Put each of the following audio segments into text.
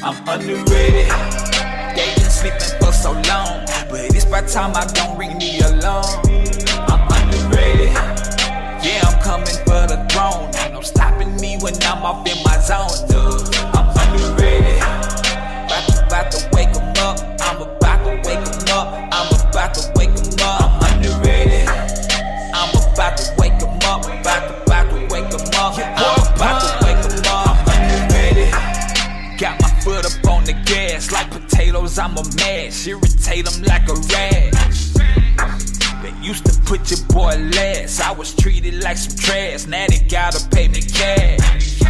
I'm underrated. They been sleeping for so long, but it's by time I don't ring the alarm. I'm underrated. Yeah, I'm coming for the throne. Ain't no stopping me when I'm off in my zone, dude. I'm underrated. About to wake 'em up. I'm about to wake 'em up. I'm about to wake 'em up. I'm underrated. I'm about to wake 'em up. About to wake 'em up. I'm about to wake 'em up. I'm underrated. Got my foot up on the gas like potatoes. I'm a mash. Irritate them like a rash. They used to put your boy last. I was treated like some trash. Now they gotta pay me cash.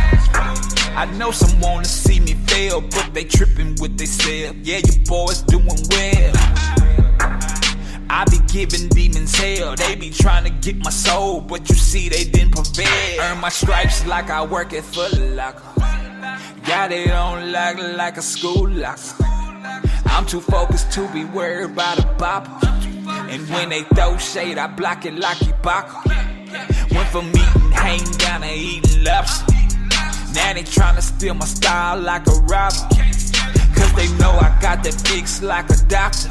I know some wanna see me fail, but they tripping with they self. Yeah, your boy's doing well. I be giving demons hell. They be trying to get my soul, but you see they didn't prevail. Earn my stripes like I work at Foot Locker. Got it on like a school locker. I'm too focused to be worried about a bopper. And when they throw shade, I block it like Ibaka. Went from eating hang down to eating lobster. Now they tryna steal my style like a robber. Cause they know I got that fix like a doctor.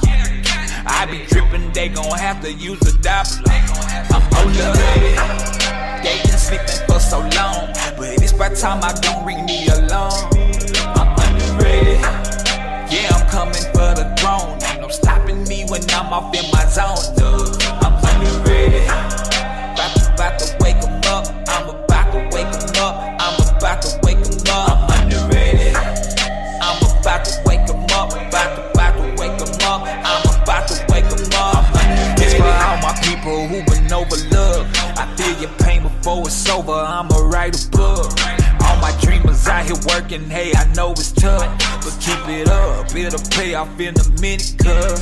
I be drippin', they gon' have to use a Doppler. I'm underrated. They been sleeping for so long, but it's by time I don't ring the alarm. I'm underrated. Yeah, I'm coming for the throne. Ain't no stopping me when I'm off in my zone, dude. I'm underrated. About to wake 'em up. I'm about to wake 'em up. I'm about to wake 'em up. I'm underrated. I'm about to wake 'em up. About to wake 'em up. I'm about to wake 'em up. It's for all my people who been overlooked. I feel your pain before it's over. I'ma write a book. All my dreamers out here working. Hey, I know it's tough, but keep it up. It'll pay off in a minute, cuz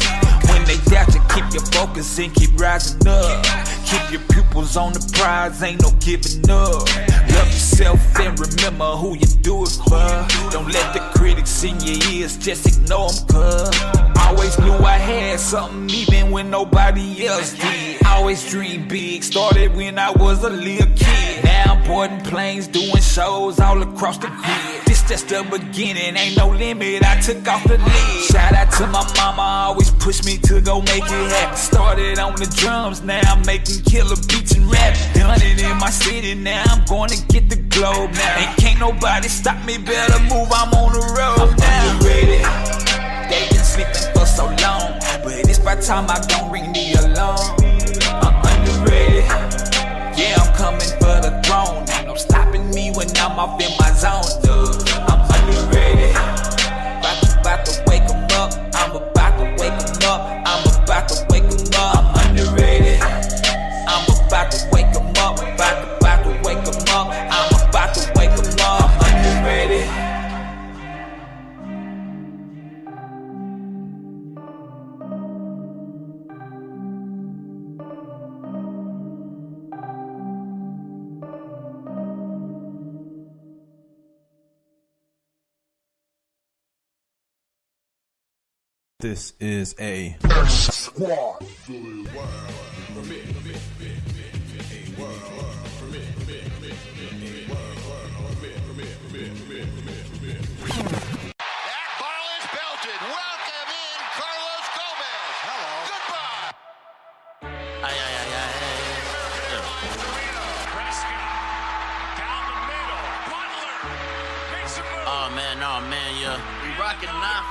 when they doubt you, keep your focus and keep rising up. Keep your pupils on the prize, ain't no giving up. Love yourself and remember who you do it for. Don't let the critics in your ears just ignore them, cuz always knew I had something even when nobody else did. Always dreamed big, started when I was a little kid. Now I'm boarding planes, doing shows all across the grid. This just the beginning, ain't no limit, I took off the lid. Shout out to my mama, always pushed me to go make it happen. Started on the drums, now I'm making killer beats and rap. Done it in my city, now I'm gonna get the globe now. And can't nobody stop me, better move, I'm on the road now. I'm underrated. They been sleeping for so long, but it's by time I don't ring the alarm. I'm underrated. Yeah, I'm coming for the throne. Ain't no stopping me when I'm off in my zone, dude. I'm underrated. About to wake 'em up. I'm about to wake 'em up. I'm about to wake 'em up. I'm underrated. I'm about to wake 'em up. About to wake 'em up. I'm about to wake 'em up. I'm underrated. This is a squad. That ball is belted. Welcome in Carlos Gomez. Hello. Goodbye. Ay, ay, ay, ay. Down the middle. Butler makes a move. Oh man, yeah. We rockin' now.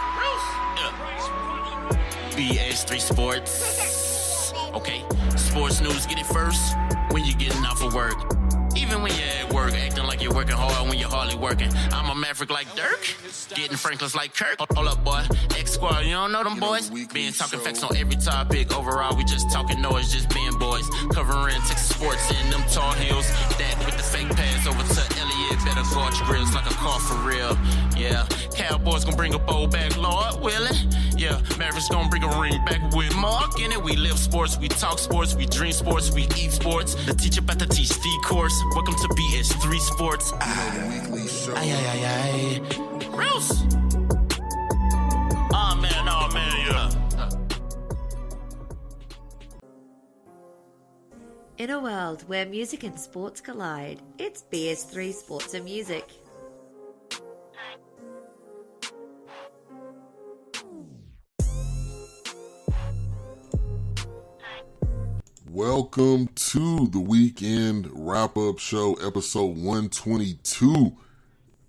BS3 Sports. Okay, sports news, get it first when you're getting off of work. Even when you're at work, acting like you're working hard when you're hardly working. I'm a maverick like Dirk, getting Franklin's like Kirk. Hold up, boy. X-Squad, you don't know them boys? Being talking facts on every topic. Overall, we just talking noise, just being boys. Covering Texas sports in them tall hills. That with the fake pass over to Elliott. Better guard your grills like a car for real. Yeah, Cowboys gonna bring a bowl back, Lord willing. Yeah, Mavericks gonna bring a ring back with Mark in it. We live sports, we talk sports, we dream sports, we eat sports. The teacher about to teach the course. Welcome to BS3 Sports. Ay, ay, ay, ay. Gross. Oh man, yeah. In a world where music and sports collide, it's BS3 Sports and Music. Welcome to the weekend wrap-up show, episode 122.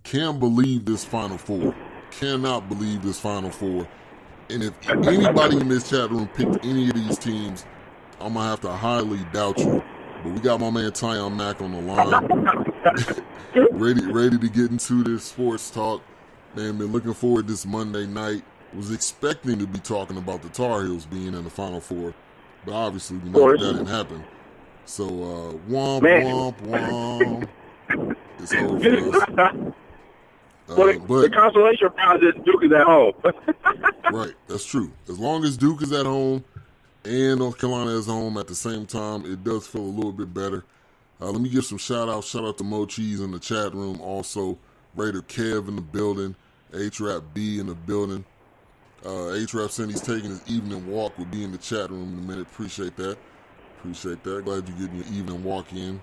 Can't believe this Final Four. Cannot believe this Final Four. And if anybody in this chat room picked any of these teams, I'm going to have to highly doubt you. But we got my man Tyon Mack on the line. ready to get into this sports talk. Man, been looking forward to this Monday night. Was expecting to be talking about the Tar Heels being in the Final Four. But obviously, we know that didn't happen. So, womp, womp. It's over for us. But the consolation prize is Duke is at home. Right, that's true. As long as Duke is at home and North Carolina is home at the same time, it does feel a little bit better. Let me give some shout-outs. Shout out to Mo Cheese in the chat room. Also, Raider Kev in the building. H-Rap B in the building. H-Rap said he's taking his evening walk. Will be in the chat room in a minute. Appreciate that. Glad you're getting your evening walk in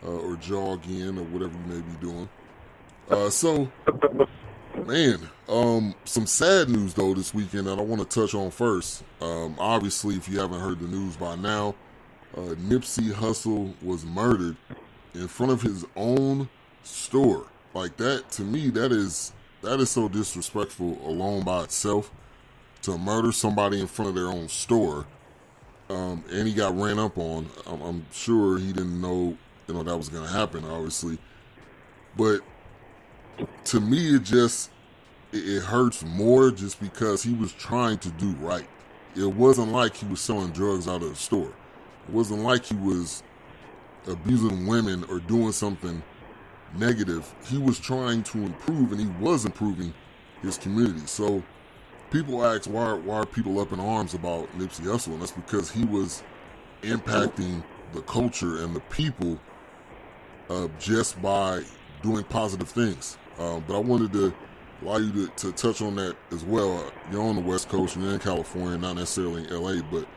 or jog in or whatever you may be doing. Some sad news, though, this weekend that I want to touch on first. Obviously, if you haven't heard the news by now, Nipsey Hussle was murdered in front of his own store. Like that, to me, that is so disrespectful alone by itself. To murder somebody in front of their own store, and he got ran up on. I'm sure he didn't know, that was going to happen, obviously. But to me, it hurts more just because he was trying to do right. It wasn't like he was selling drugs out of the store. It wasn't like he was abusing women or doing something negative. He was trying to improve, and he was improving his community. So people ask, why are people up in arms about Nipsey Hussle? And that's because he was impacting the culture and the people just by doing positive things. But I wanted to allow you to touch on that as well. You're on the West Coast, you're in California, not necessarily in LA, but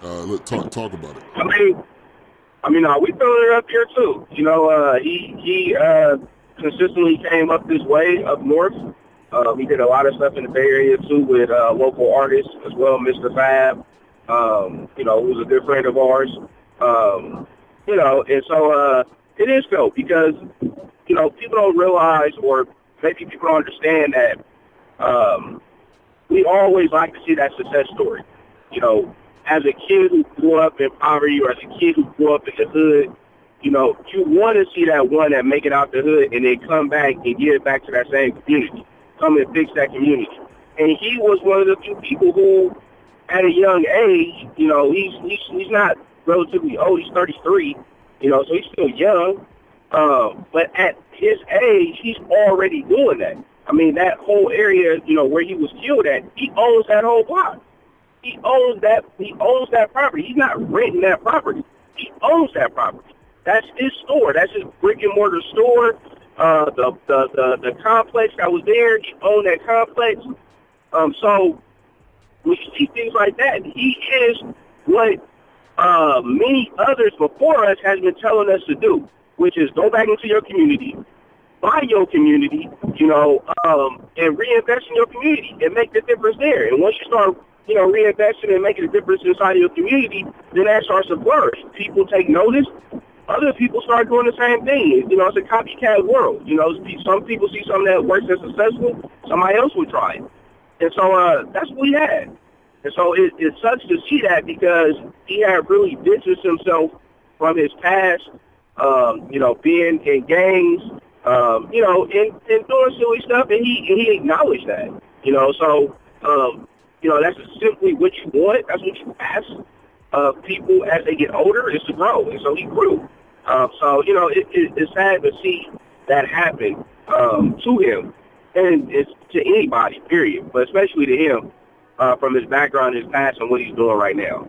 let's talk about it. I mean, we feeling it up here too. He consistently came up this way up north. He did a lot of stuff in the Bay Area too with local artists as well, Mr. Fab, who's a good friend of ours. And so it is felt because, people don't realize, or maybe people don't understand that we always like to see that success story. As a kid who grew up in poverty or as a kid who grew up in the hood, you want to see that one that make it out the hood and then come back and give it back to that same community. Come and fix that community. And he was one of the few people who, at a young age, he's not relatively old. He's 33, so he's still young. But at his age, he's already doing that. I mean, that whole area, where he was killed at, he owns that whole block. He owns that property. He's not renting that property. He owns that property. That's his store. That's his brick and mortar store. The complex that was there, he owned that complex. So when you see things like that, he is what many others before us has been telling us to do, which is go back into your community, buy your community, and reinvest in your community and make the difference there. And once you start, reinvesting and making a difference inside your community, then that starts to flourish. People take notice. Other people start doing the same thing. It's a copycat world. Some people see something that works and successful, somebody else will try it. And so that's what we had. And so it sucks to see that because he had really distanced himself from his past, being in gangs, and doing silly stuff, and he acknowledged that. That's simply what you want. That's what you ask people as they get older, is to grow. And so he grew. It's sad to see that happen to him, and it's to anybody, period, but especially to him from his background, his past, and what he's doing right now.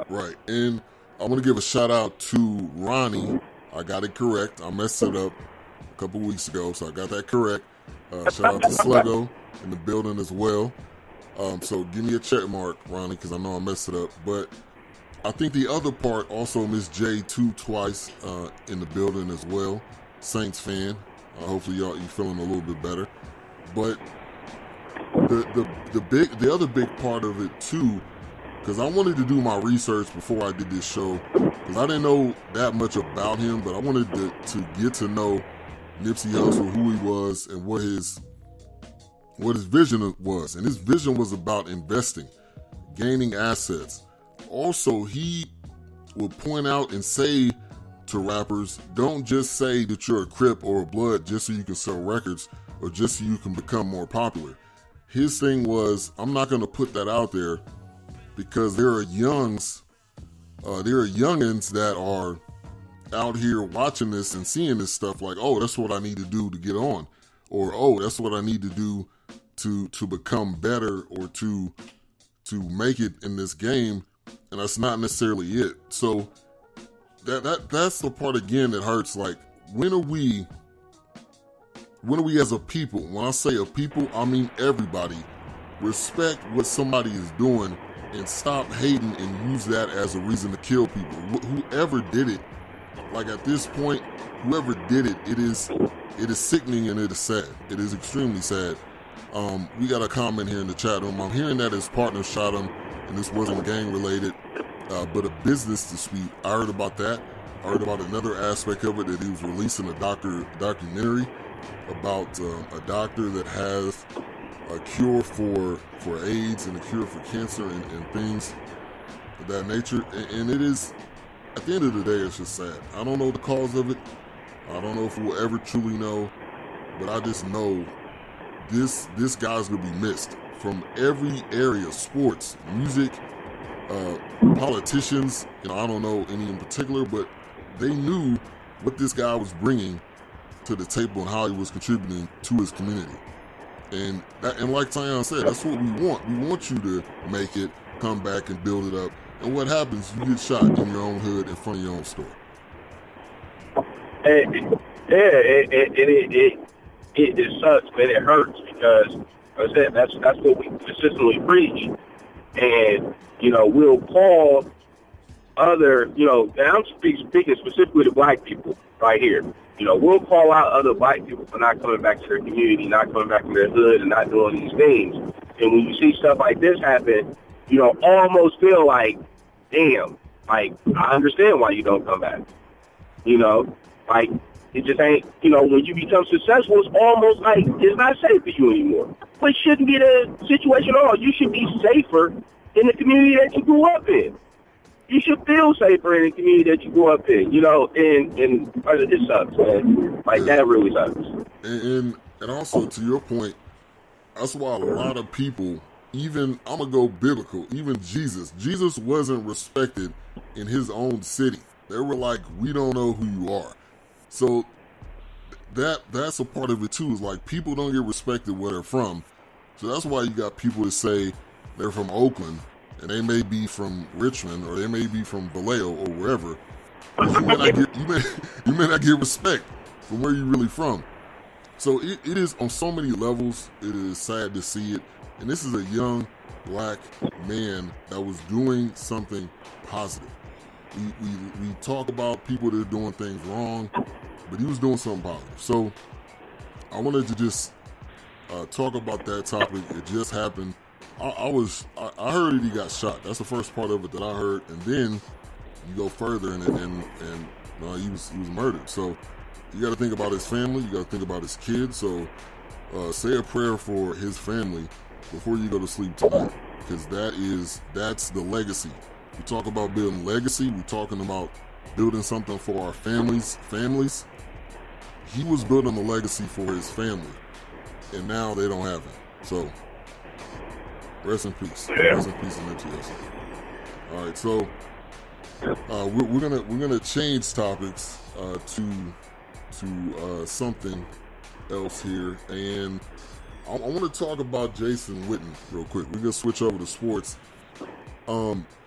Right, and I want to give a shout-out to Ronnie. I got it correct. I messed it up a couple weeks ago, so I got that correct. Shout out to Sluggo in the building as well. So give me a check mark, Ronnie, because I know I messed it up. But I think the other part, also Miss J twice in the building as well. Saints fan. Hopefully you feeling a little bit better. But the other big part of it too because I wanted to do my research before I did this show, because I didn't know that much about him, but I wanted to get to know Nipsey Hussle, who he was, and what his vision was. And his vision was about investing, gaining assets. Also, he would point out and say to rappers, don't just say that you're a Crip or a Blood just so you can sell records or just so you can become more popular. His thing was, I'm not going to put that out there because there are youngins that are out here watching this and seeing this stuff like, oh, that's what I need to do to get on, or oh, that's what I need to do to become better or to make it in this game, and that's not necessarily it. So that's the part again that hurts. Like, when are we as a people, when I say a people, I mean everybody, respect what somebody is doing and stop hating and use that as a reason to kill people. Whoever did it, like at this point, whoever did it, it is sickening and it is sad. It is extremely sad. We got a comment here in the chat room. I'm hearing that his partner shot him and this wasn't gang related, but a business dispute. I heard about that. I heard about another aspect of it, that he was releasing a documentary about a doctor that has a cure for AIDS and a cure for cancer and things of that nature. And it is, at the end of the day, it's just sad. I don't know the cause of it. I don't know if we'll ever truly know, but I just know this guy's gonna be missed from every area: sports, music, politicians. I don't know any in particular, but they knew what this guy was bringing to the table and how he was contributing to his community. And like Tyon said, that's what we want. We want you to make it, come back and build it up. And what happens? You get shot in your own hood in front of your own store. It sucks, man. It hurts because, like I said, that's what we consistently preach. And, we'll call other, and I'm speaking specifically to black people right here. We'll call out other black people for not coming back to their community, not coming back to their hood, and not doing these things. And when you see stuff like this happen, almost feel like, damn, like, I understand why you don't come back. Like, it just ain't, when you become successful, it's almost like it's not safe for you anymore. But it shouldn't be the situation at all. You should be safer in the community that you grew up in. You should feel safer in the community that you grew up in, and it sucks, man. Like, that really sucks. And also, to your point, that's why a lot of people, even, I'm going to go biblical, even Jesus wasn't respected in his own city. They were like, we don't know who you are. So that's a part of it too, is like, people don't get respected where they're from. So that's why you got people that say they're from Oakland, and they may be from Richmond, or they may be from Vallejo, or wherever. You may not get respect from where you're really from. So it is, on so many levels, it is sad to see it. And this is a young black man that was doing something positive. We talk about people that are doing things wrong, but he was doing something positive. So I wanted to just talk about that topic. It just happened. I heard that he got shot. That's the first part of it that I heard, and then you go further and he was murdered. So you got to think about his family. You got to think about his kids. So say a prayer for his family before you go to sleep tonight, because that's the legacy. We talk about building legacy. We're talking about building something for our families. He was building a legacy for his family, and now they don't have it. So rest in peace. Yeah. Rest in peace in Nipsey Hussle. All right, so we're gonna change topics to something else here, and I want to talk about Jason Witten real quick. We're gonna switch over to sports.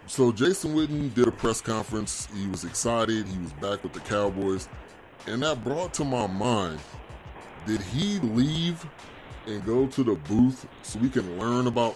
So Jason Witten did a press conference. He was excited. He was back with the Cowboys, and that brought to my mind: did he leave and go to the booth so we can learn about